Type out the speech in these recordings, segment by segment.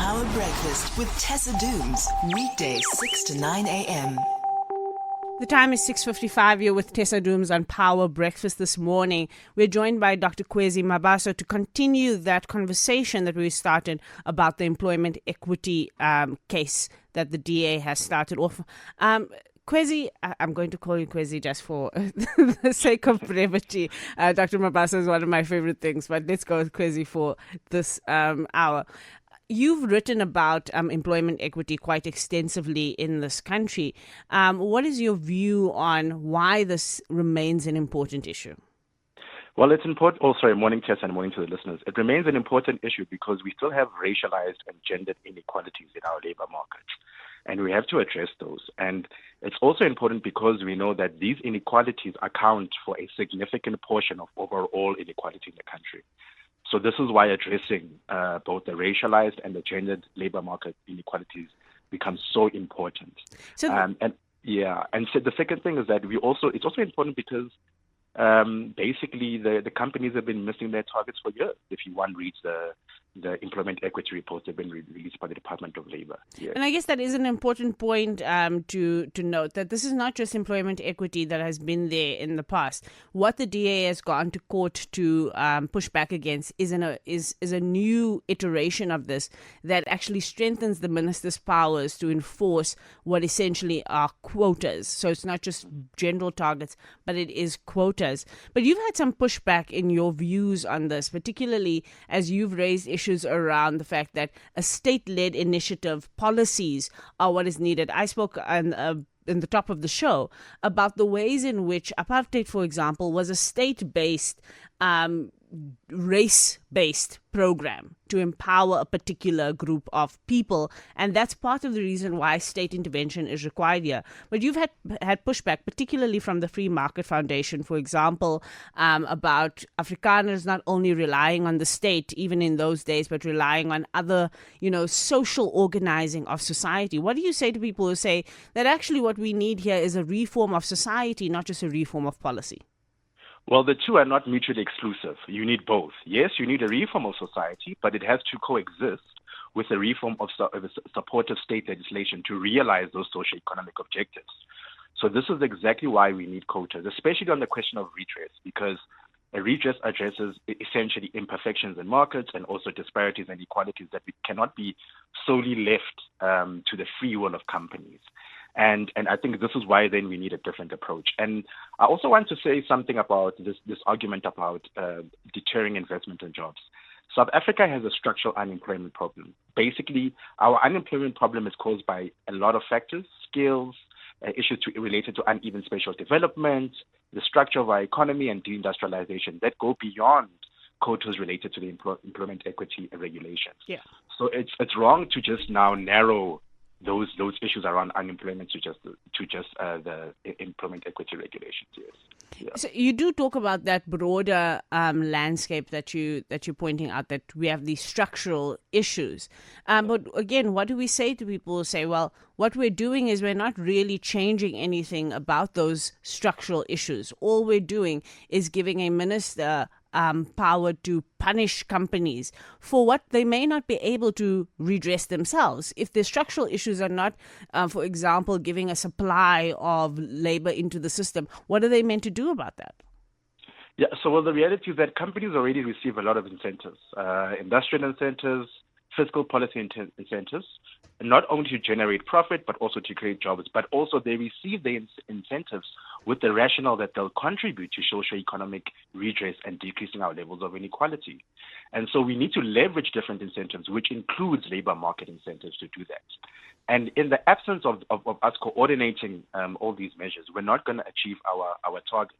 Power Breakfast with Tessa Dooms, weekdays 6 to 9 a.m. The time is 6:55. You're with Tessa Dooms on Power Breakfast this morning. We're joined by Dr. Khwezi Mabasa to continue that conversation that we started about the employment equity case that the DA has started off. Khwezi, I'm going to call you Khwezi just for the sake of brevity. Dr. Mabasa is one of my favorite things, but let's go with Khwezi for this hour. You've written about employment equity quite extensively in this country. What is your view on why this remains an important issue? Well, it's important. Morning, Tess, and morning to the listeners. It remains an important issue because we still have racialized and gendered inequalities in our labor market, and we have to address those. And it's also important because we know that these inequalities account for a significant portion of overall inequality in the country. So this is why addressing both the racialized and the gendered labor market inequalities becomes so important. So the second thing is that it's also important because basically the companies have been missing their targets for years. If you reads the employment equity reports that have been released by the Department of Labor. Yes. And I guess that is an important point to note, that this is not just employment equity that has been there in the past. What the DA has gone to court to push back against is a new iteration of this that actually strengthens the minister's powers to enforce what essentially are quotas. So it's not just general targets, but it is quotas. But you've had some pushback in your views on this, particularly as you've raised issues around the fact that a state-led initiative policies are what is needed. I spoke in the top of the show about the ways in which apartheid, for example, was a state-based, race-based program to empower a particular group of people, and that's part of the reason why state intervention is required here. But you've had pushback, particularly from the Free Market Foundation, for example, about Afrikaners not only relying on the state, even in those days, but relying on other, social organizing of society. What do you say to people who say that actually what we need here is a reform of society, not just a reform of policy? Well, the two are not mutually exclusive. You need both. Yes, you need a reform of society, but it has to coexist with a reform of supportive state legislation to realize those socio-economic objectives. So this is exactly why we need quotas, especially on the question of redress, because a redress addresses essentially imperfections in markets and also disparities and inequalities that cannot be solely left to the free will of companies. And I think this is why then we need a different approach. And I also want to say something about this argument about deterring investment in jobs. South Africa has a structural unemployment problem. Basically, our unemployment problem is caused by a lot of factors, skills, issues related to uneven spatial development, the structure of our economy and deindustrialization that go beyond quotas related to the employment equity regulations. Yeah. So it's wrong to just now narrow those issues around unemployment to just the employment equity regulations. Yes. Yeah. So you do talk about that broader landscape that you're pointing out, that we have these structural issues. But again, what do we say to people who say, well, what we're doing is we're not really changing anything about those structural issues. All we're doing is giving a minister power to punish companies for what they may not be able to redress themselves. If the structural issues are not, for example, giving a supply of labor into the system, what are they meant to do about that? Yeah, so the reality is that companies already receive a lot of incentives, industrial incentives, fiscal policy incentives, not only to generate profit, but also to create jobs. But also they receive the incentives with the rationale that they'll contribute to socio-economic redress and decreasing our levels of inequality. And so we need to leverage different incentives, which includes labor market incentives to do that. And in the absence of us coordinating all these measures, we're not going to achieve our target.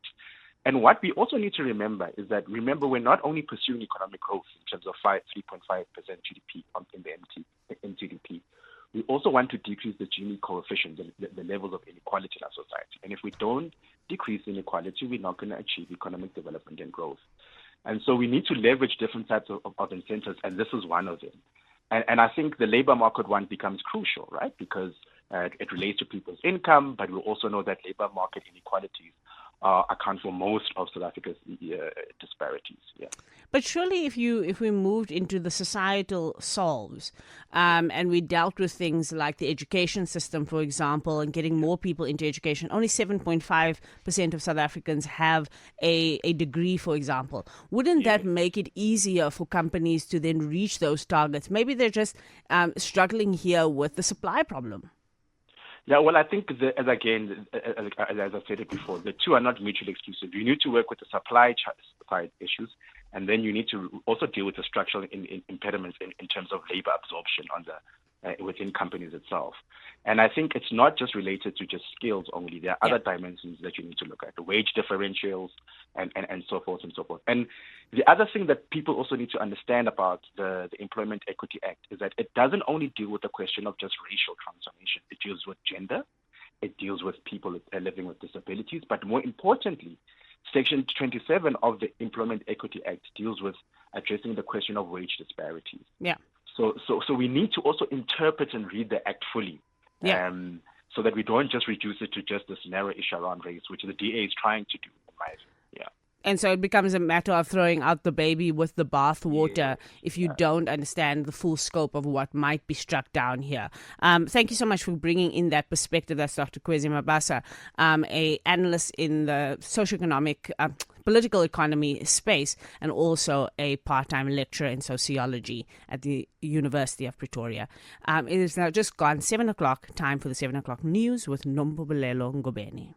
And what we also need to remember is that, we're not only pursuing economic growth in terms of 3.5% GDP in the NTDP. We also want to decrease the Gini coefficient, the levels of inequality in our society. And if we don't decrease inequality, we're not going to achieve economic development and growth. And so we need to leverage different types of incentives, and this is one of them. And I think the labor market one becomes crucial, right? Because it relates to people's income, but we also know that labor market inequalities account for most of South Africa's disparities. Yeah. But surely, if we moved into the societal solves, and we dealt with things like the education system, for example, and getting more people into education, only 7.5% of South Africans have a degree, for example. Wouldn't that make it easier for companies to then reach those targets? Maybe they're just struggling here with the supply problem. Yeah, well, I think, as I said it before, the two are not mutually exclusive. You need to work with the supply side issues, and then you need to also deal with the structural impediments in terms of labor absorption within companies itself. And I think it's not just related to just skills only. There are other dimensions that you need to look at, the wage differentials and so forth and so forth. And the other thing that people also need to understand about the Employment Equity Act is that it doesn't only deal with the question of just racial transformation. It deals with gender. It deals with people living with disabilities. But more importantly, Section 27 of the Employment Equity Act deals with addressing the question of wage disparities. Yeah. So we need to also interpret and read the act fully, so that we don't just reduce it to just this narrow issue around race, which the DA is trying to do, in my view. Yeah. And so it becomes a matter of throwing out the baby with the bathwater if you don't understand the full scope of what might be struck down here. Thank you so much for bringing in that perspective. That's Dr. Khwezi Mabasa, a analyst in the socioeconomic, political economy space, and also a part-time lecturer in sociology at the University of Pretoria. It is now just gone 7 o'clock, time for the 7 o'clock news with Nombobulelo Ngobeni.